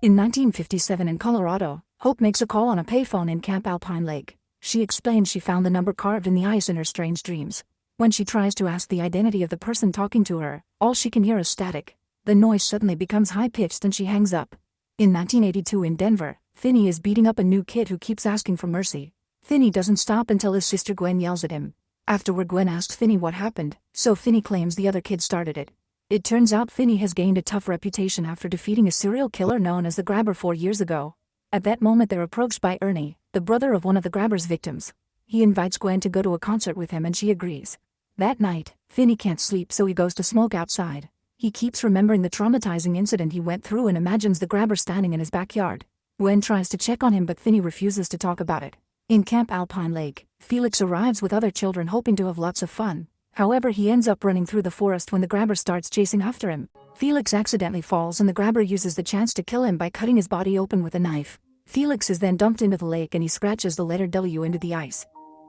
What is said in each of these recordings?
In 1957 in Colorado, Hope makes a call on a payphone in Camp Alpine Lake. She explains she found the number carved in the ice in her strange dreams. When she tries to ask the identity of the person talking to her, all she can hear is static. The noise suddenly becomes high-pitched and she hangs up. In 1982 in Denver, Finney is beating up a new kid who keeps asking for mercy. Finney doesn't stop until his sister Gwen yells at him. Afterward, Gwen asks Finney what happened, so Finney claims the other kid started it. It turns out Finney has gained a tough reputation after defeating a serial killer known as the Grabber 4 years ago. At that moment they're approached by Ernie, the brother of one of the Grabber's victims. He invites Gwen to go to a concert with him and she agrees. That night, Finney can't sleep so he goes to smoke outside. He keeps remembering the traumatizing incident he went through and imagines the Grabber standing in his backyard. Gwen tries to check on him but Finney refuses to talk about it. In Camp Alpine Lake, Felix arrives with other children hoping to have lots of fun. However, he ends up running through the forest when the Grabber starts chasing after him. Felix accidentally falls and the Grabber uses the chance to kill him by cutting his body open with a knife. Felix is then dumped into the lake and he scratches the letter W into the ice.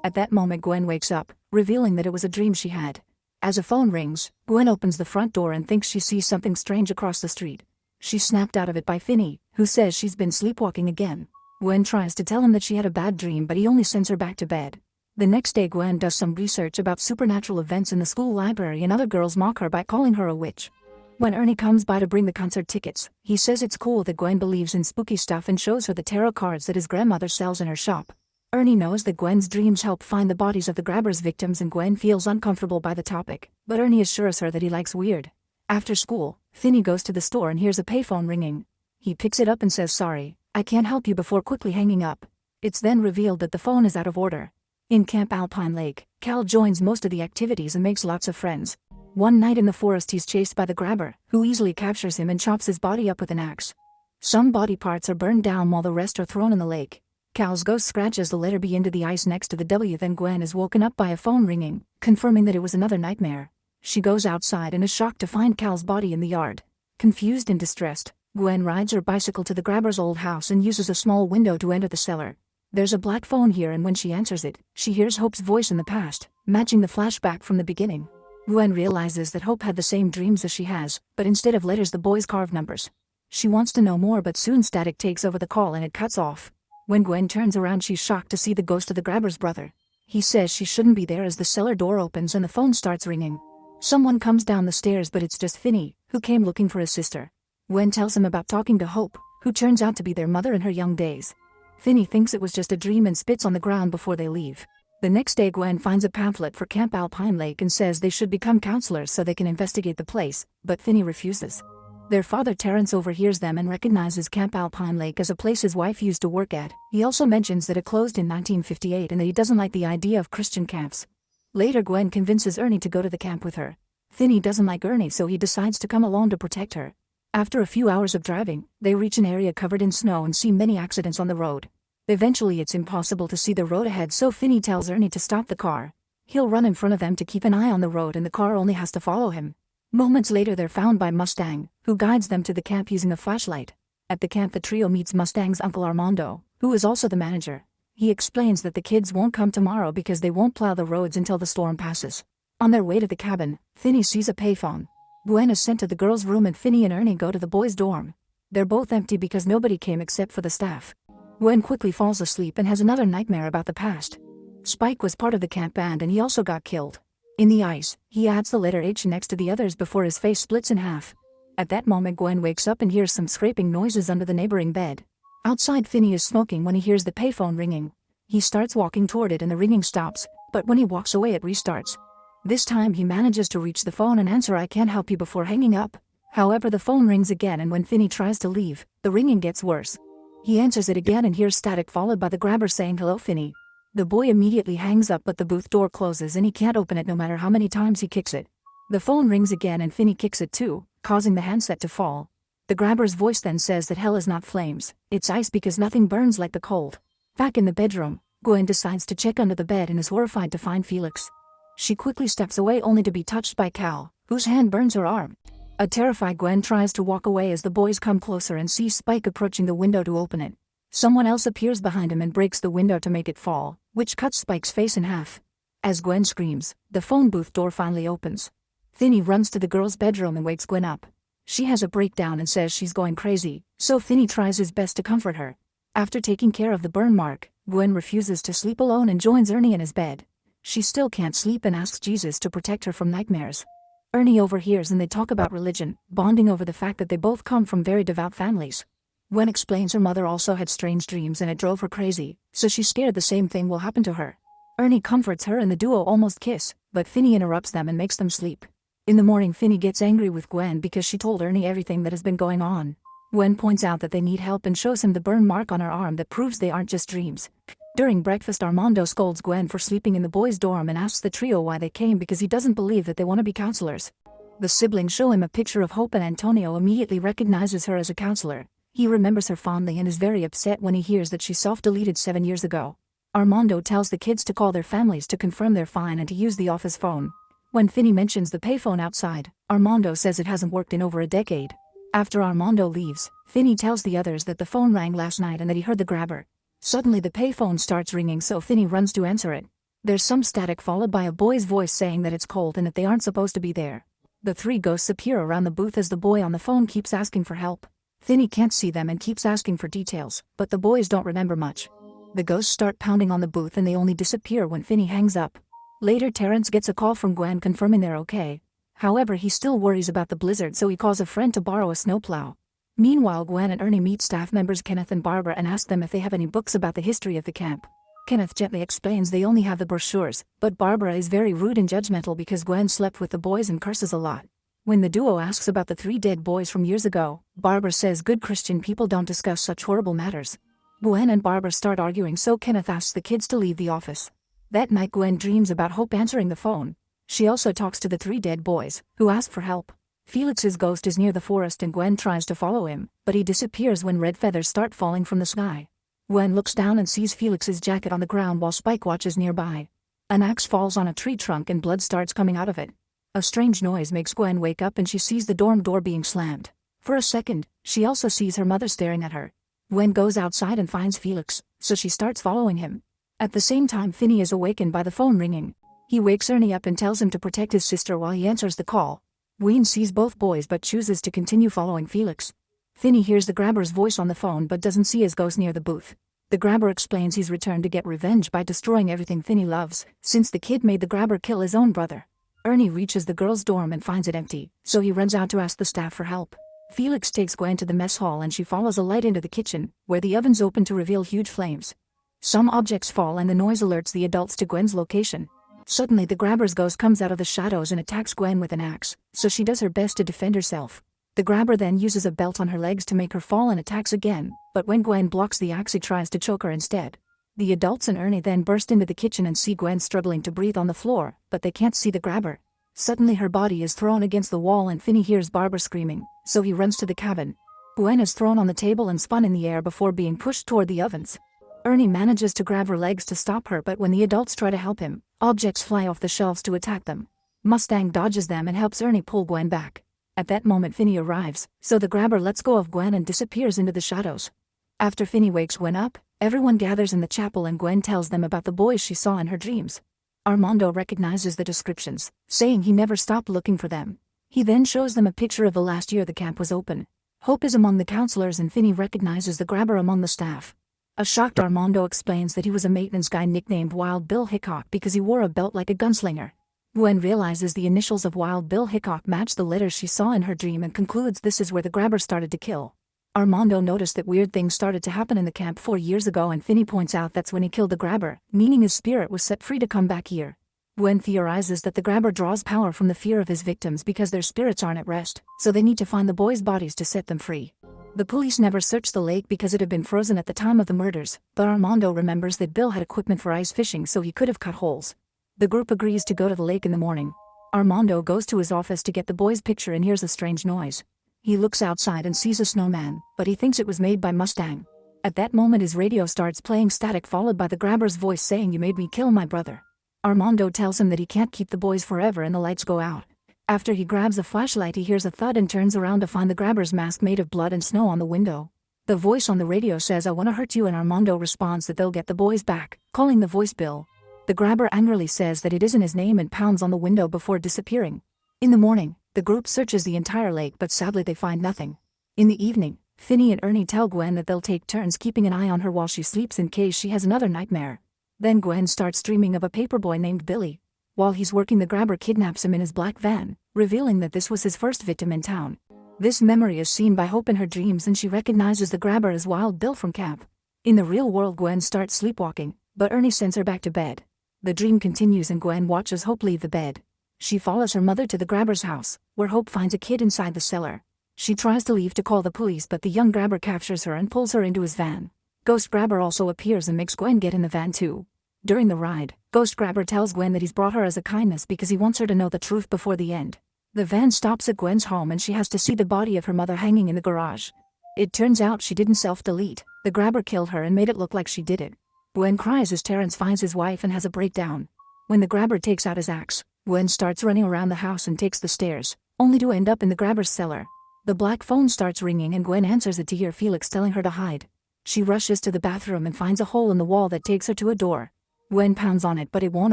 At that moment Gwen wakes up, revealing that it was a dream she had. As a phone rings, Gwen opens the front door and thinks she sees something strange across the street. She's snapped out of it by Finney, who says she's been sleepwalking again. Gwen tries to tell him that she had a bad dream but he only sends her back to bed. The next day Gwen does some research about supernatural events in the school library and other girls mock her by calling her a witch. When Ernie comes by to bring the concert tickets, he says it's cool that Gwen believes in spooky stuff and shows her the tarot cards that his grandmother sells in her shop. Ernie knows that Gwen's dreams help find the bodies of the Grabber's victims and Gwen feels uncomfortable by the topic, but Ernie assures her that he likes weird. After school, Finney goes to the store and hears a payphone ringing. He picks it up and says sorry, I can't help you before quickly hanging up. It's then revealed that the phone is out of order. In Camp Alpine Lake, Cal joins most of the activities and makes lots of friends. One night in the forest he's chased by the Grabber, who easily captures him and chops his body up with an axe. Some body parts are burned down while the rest are thrown in the lake. Cal's ghost scratches the letter B into the ice next to the W. Then Gwen is woken up by a phone ringing, confirming that it was another nightmare. She goes outside and is shocked to find Cal's body in the yard. Confused and distressed, Gwen rides her bicycle to the Grabber's old house and uses a small window to enter the cellar. There's a black phone here and when she answers it, she hears Hope's voice in the past, matching the flashback from the beginning. Gwen realizes that Hope had the same dreams as she has, but instead of letters the boys carved numbers. She wants to know more but soon static takes over the call and it cuts off. When Gwen turns around she's shocked to see the ghost of the Grabber's brother. He says she shouldn't be there as the cellar door opens and the phone starts ringing. Someone comes down the stairs but it's just Finney, who came looking for his sister. Gwen tells him about talking to Hope, who turns out to be their mother in her young days. Finney thinks it was just a dream and spits on the ground before they leave. The next day Gwen finds a pamphlet for Camp Alpine Lake and says they should become counselors so they can investigate the place, but Finney refuses. Their father Terrence overhears them and recognizes Camp Alpine Lake as a place his wife used to work at. He also mentions that it closed in 1958 and that he doesn't like the idea of Christian camps. Later Gwen convinces Ernie to go to the camp with her. Finney doesn't like Ernie so he decides to come along to protect her. After a few hours of driving, they reach an area covered in snow and see many accidents on the road. Eventually it's impossible to see the road ahead so Finney tells Ernie to stop the car. He'll run in front of them to keep an eye on the road and the car only has to follow him. Moments later they're found by Mustang, who guides them to the camp using a flashlight. At the camp the trio meets Mustang's uncle Armando, who is also the manager. He explains that the kids won't come tomorrow because they won't plow the roads until the storm passes. On their way to the cabin, Finney sees a payphone. Gwen is sent to the girls' room and Finney and Ernie go to the boys' dorm. They're both empty because nobody came except for the staff. Gwen quickly falls asleep and has another nightmare about the past. Spike was part of the camp band and he also got killed. In the ice, he adds the letter H next to the others before his face splits in half. At that moment Gwen wakes up and hears some scraping noises under the neighboring bed. Outside Finney is smoking when he hears the payphone ringing. He starts walking toward it and the ringing stops, but when he walks away it restarts. This time he manages to reach the phone and answer I can't help you before hanging up. However the phone rings again and when Finney tries to leave, the ringing gets worse. He answers it again and hears static followed by the Grabber saying hello Finney. The boy immediately hangs up but the booth door closes and he can't open it no matter how many times he kicks it. The phone rings again and Finney kicks it too, causing the handset to fall. The Grabber's voice then says that hell is not flames, it's ice because nothing burns like the cold. Back in the bedroom, Gwen decides to check under the bed and is horrified to find Felix. She quickly steps away only to be touched by Cal, whose hand burns her arm. A terrified Gwen tries to walk away as the boys come closer and see Spike approaching the window to open it. Someone else appears behind him and breaks the window to make it fall, which cuts Spike's face in half. As Gwen screams, the phone booth door finally opens. Finney runs to the girls' bedroom and wakes Gwen up. She has a breakdown and says she's going crazy, so Finney tries his best to comfort her. After taking care of the burn mark, Gwen refuses to sleep alone and joins Ernie in his bed. She still can't sleep and asks Jesus to protect her from nightmares. Ernie overhears and they talk about religion, bonding over the fact that they both come from very devout families. Gwen explains her mother also had strange dreams and it drove her crazy, so she's scared the same thing will happen to her. Ernie comforts her and the duo almost kiss, but Finney interrupts them and makes them sleep. In the morning, Finney gets angry with Gwen because she told Ernie everything that has been going on. Gwen points out that they need help and shows him the burn mark on her arm that proves they aren't just dreams. During breakfast, Armando scolds Gwen for sleeping in the boys' dorm and asks the trio why they came because he doesn't believe that they want to be counselors. The siblings show him a picture of Hope and Antonio immediately recognizes her as a counselor. He remembers her fondly and is very upset when he hears that she self-deleted 7 years ago. Armando tells the kids to call their families to confirm they're fine and to use the office phone. When Finney mentions the payphone outside, Armando says it hasn't worked in over a decade. After Armando leaves, Finney tells the others that the phone rang last night and that he heard the grabber. Suddenly the payphone starts ringing, so Finney runs to answer it. There's some static followed by a boy's voice saying that it's cold and that they aren't supposed to be there. The three ghosts appear around the booth as the boy on the phone keeps asking for help. Finney can't see them and keeps asking for details, but the boys don't remember much. The ghosts start pounding on the booth and they only disappear when Finney hangs up. Later, Terrence gets a call from Gwen confirming they're okay. However, he still worries about the blizzard, so he calls a friend to borrow a snowplow. Meanwhile, Gwen and Ernie meet staff members Kenneth and Barbara and ask them if they have any books about the history of the camp. Kenneth gently explains they only have the brochures, but Barbara is very rude and judgmental because Gwen slept with the boys and curses a lot. When the duo asks about the 3 dead boys from years ago, Barbara says good Christian people don't discuss such horrible matters. Gwen and Barbara start arguing, so Kenneth asks the kids to leave the office. That night, Gwen dreams about Hope answering the phone. She also talks to the 3 dead boys, who ask for help. Felix's ghost is near the forest and Gwen tries to follow him, but he disappears when red feathers start falling from the sky. Gwen looks down and sees Felix's jacket on the ground while Spike watches nearby. An axe falls on a tree trunk and blood starts coming out of it. A strange noise makes Gwen wake up and she sees the dorm door being slammed. For a second, she also sees her mother staring at her. Gwen goes outside and finds Felix, so she starts following him. At the same time, Finney is awakened by the phone ringing. He wakes Ernie up and tells him to protect his sister while he answers the call. Gwen sees both boys but chooses to continue following Felix. Finney hears the grabber's voice on the phone but doesn't see his ghost near the booth. The grabber explains he's returned to get revenge by destroying everything Finney loves, since the kid made the grabber kill his own brother. Ernie reaches the girls' dorm and finds it empty, so he runs out to ask the staff for help. Felix takes Gwen to the mess hall and she follows a light into the kitchen, where the ovens open to reveal huge flames. Some objects fall and the noise alerts the adults to Gwen's location. Suddenly, the grabber's ghost comes out of the shadows and attacks Gwen with an axe, so she does her best to defend herself. The grabber then uses a belt on her legs to make her fall and attacks again, but when Gwen blocks the axe, he tries to choke her instead. The adults and Ernie then burst into the kitchen and see Gwen struggling to breathe on the floor, but they can't see the grabber. Suddenly her body is thrown against the wall and Finney hears Barbara screaming, so he runs to the cabin. Gwen is thrown on the table and spun in the air before being pushed toward the ovens. Ernie manages to grab her legs to stop her, but when the adults try to help him, objects fly off the shelves to attack them. Mustang dodges them and helps Ernie pull Gwen back. At that moment, Finney arrives, so the grabber lets go of Gwen and disappears into the shadows. After Finney wakes Gwen up, everyone gathers in the chapel and Gwen tells them about the boys she saw in her dreams. Armando recognizes the descriptions, saying he never stopped looking for them. He then shows them a picture of the last year the camp was open. Hope is among the counselors and Finney recognizes the grabber among the staff. A shocked Armando explains that he was a maintenance guy nicknamed Wild Bill Hickok because he wore a belt like a gunslinger. Gwen realizes the initials of Wild Bill Hickok match the letters she saw in her dream and concludes this is where the grabber started to kill. Armando noticed that weird things started to happen in the camp 4 years ago and Finney points out that's when he killed the grabber, meaning his spirit was set free to come back here. Gwen theorizes that the grabber draws power from the fear of his victims because their spirits aren't at rest, so they need to find the boys' bodies to set them free. The police never searched the lake because it had been frozen at the time of the murders, but Armando remembers that Bill had equipment for ice fishing, so he could have cut holes. The group agrees to go to the lake in the morning. Armando goes to his office to get the boys' picture and hears a strange noise. He looks outside and sees a snowman, but he thinks it was made by Mustang. At that moment his radio starts playing static followed by the grabber's voice saying, "You made me kill my brother." Armando tells him that he can't keep the boys forever and the lights go out. After he grabs a flashlight he hears a thud and turns around to find the grabber's mask made of blood and snow on the window. The voice on the radio says, "I wanna hurt you," and Armando responds that they'll get the boys back, calling the voice Bill. The grabber angrily says that it isn't his name and pounds on the window before disappearing. In the morning, The group searches the entire lake but sadly they find nothing. In the evening, Finny and Ernie tell Gwen that they'll take turns keeping an eye on her while she sleeps in case she has another nightmare. Then Gwen starts dreaming of a paperboy named Billy. While he's working, the grabber kidnaps him in his black van, revealing that this was his first victim in town. This memory is seen by Hope in her dreams and she recognizes the grabber as Wild Bill from camp. In the real world, Gwen starts sleepwalking, but Ernie sends her back to bed. The dream continues and Gwen watches Hope leave the bed. She follows her mother to the grabber's house, where Hope finds a kid inside the cellar. She tries to leave to call the police but the young grabber captures her and pulls her into his van. Ghost Grabber also appears and makes Gwen get in the van too. During the ride, Ghost Grabber tells Gwen that he's brought her as a kindness because he wants her to know the truth before the end. The van stops at Gwen's home and she has to see the body of her mother hanging in the garage. It turns out she didn't self-delete. The grabber killed her and made it look like she did it. Gwen cries as Terrence finds his wife and has a breakdown. When the grabber takes out his axe, Gwen starts running around the house and takes the stairs, only to end up in the grabber's cellar. The black phone starts ringing and Gwen answers it to hear Felix telling her to hide. She rushes to the bathroom and finds a hole in the wall that takes her to a door. Gwen pounds on it but it won't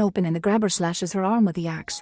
open and the grabber slashes her arm with the axe.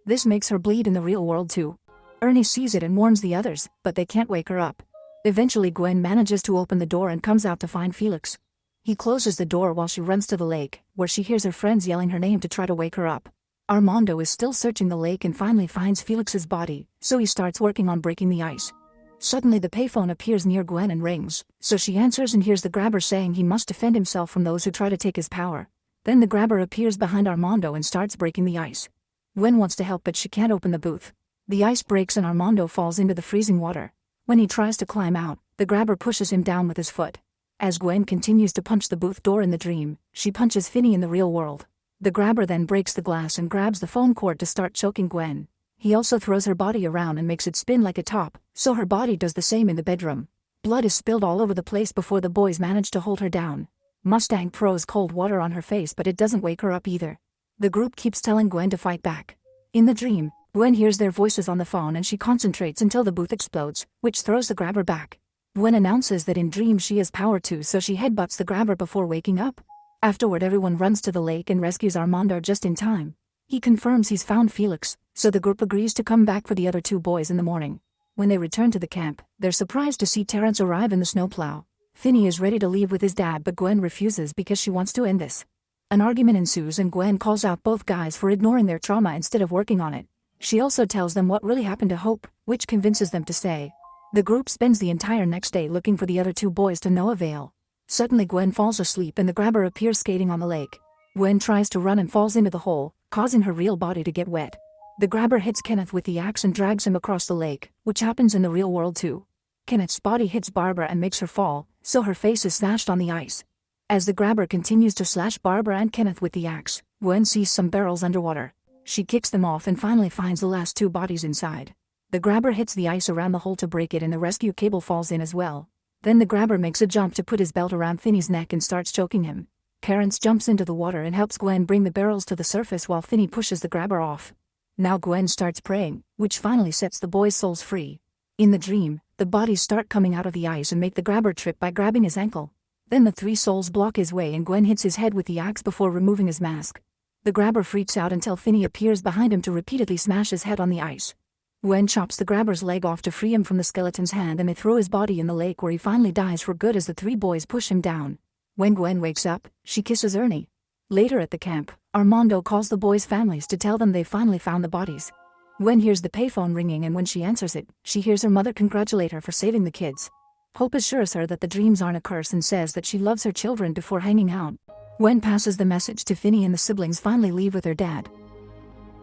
This makes her bleed in the real world too. Ernie sees it and warns the others, but they can't wake her up. Eventually Gwen manages to open the door and comes out to find Felix. He closes the door while she runs to the lake, where she hears her friends yelling her name to try to wake her up. Armando is still searching the lake and finally finds Felix's body, so he starts working on breaking the ice. Suddenly the payphone appears near Gwen and rings, so she answers and hears the grabber saying he must defend himself from those who try to take his power. Then the grabber appears behind Armando and starts breaking the ice. Gwen wants to help but she can't open the booth. The ice breaks and Armando falls into the freezing water. When he tries to climb out, the grabber pushes him down with his foot. As Gwen continues to punch the booth door in the dream, she punches Finny in the real world. The grabber then breaks the glass and grabs the phone cord to start choking Gwen. He also throws her body around and makes it spin like a top, so her body does the same in the bedroom. Blood is spilled all over the place before the boys manage to hold her down. Mustang throws cold water on her face but it doesn't wake her up either. The group keeps telling Gwen to fight back. In the dream, Gwen hears their voices on the phone and she concentrates until the booth explodes, which throws the grabber back. Gwen announces that in dreams she has power too, so she headbutts the grabber before waking up. Afterward everyone runs to the lake and rescues Armando just in time. He confirms he's found Felix, so the group agrees to come back for the other two boys in the morning. When they return to the camp, they're surprised to see Terrence arrive in the snowplow. Finny is ready to leave with his dad but Gwen refuses because she wants to end this. An argument ensues and Gwen calls out both guys for ignoring their trauma instead of working on it. She also tells them what really happened to Hope, which convinces them to stay. The group spends the entire next day looking for the other two boys to no avail. Suddenly Gwen falls asleep and the grabber appears skating on the lake. Gwen tries to run and falls into the hole, causing her real body to get wet. The grabber hits Kenneth with the axe and drags him across the lake, which happens in the real world too. Kenneth's body hits Barbara and makes her fall, so her face is slashed on the ice. As the grabber continues to slash Barbara and Kenneth with the axe, Gwen sees some barrels underwater. She kicks them off and finally finds the last two bodies inside. The grabber hits the ice around the hole to break it and the rescue cable falls in as well. Then the grabber makes a jump to put his belt around Finny's neck and starts choking him. Terrence jumps into the water and helps Gwen bring the barrels to the surface while Finny pushes the grabber off. Now Gwen starts praying, which finally sets the boys' souls free. In the dream, the bodies start coming out of the ice and make the grabber trip by grabbing his ankle. Then the three souls block his way and Gwen hits his head with the axe before removing his mask. The grabber freaks out until Finny appears behind him to repeatedly smash his head on the ice. Gwen chops the grabber's leg off to free him from the skeleton's hand and they throw his body in the lake where he finally dies for good as the three boys push him down. When Gwen wakes up, she kisses Ernie. Later at the camp, Armando calls the boys' families to tell them they finally found the bodies. Gwen hears the payphone ringing and when she answers it, she hears her mother congratulate her for saving the kids. Hope assures her that the dreams aren't a curse and says that she loves her children before hanging out. Gwen passes the message to Finny and the siblings finally leave with her dad.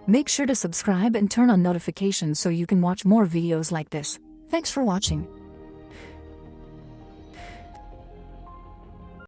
Make sure to subscribe and turn on notifications so you can watch more videos like this. Thanks for watching.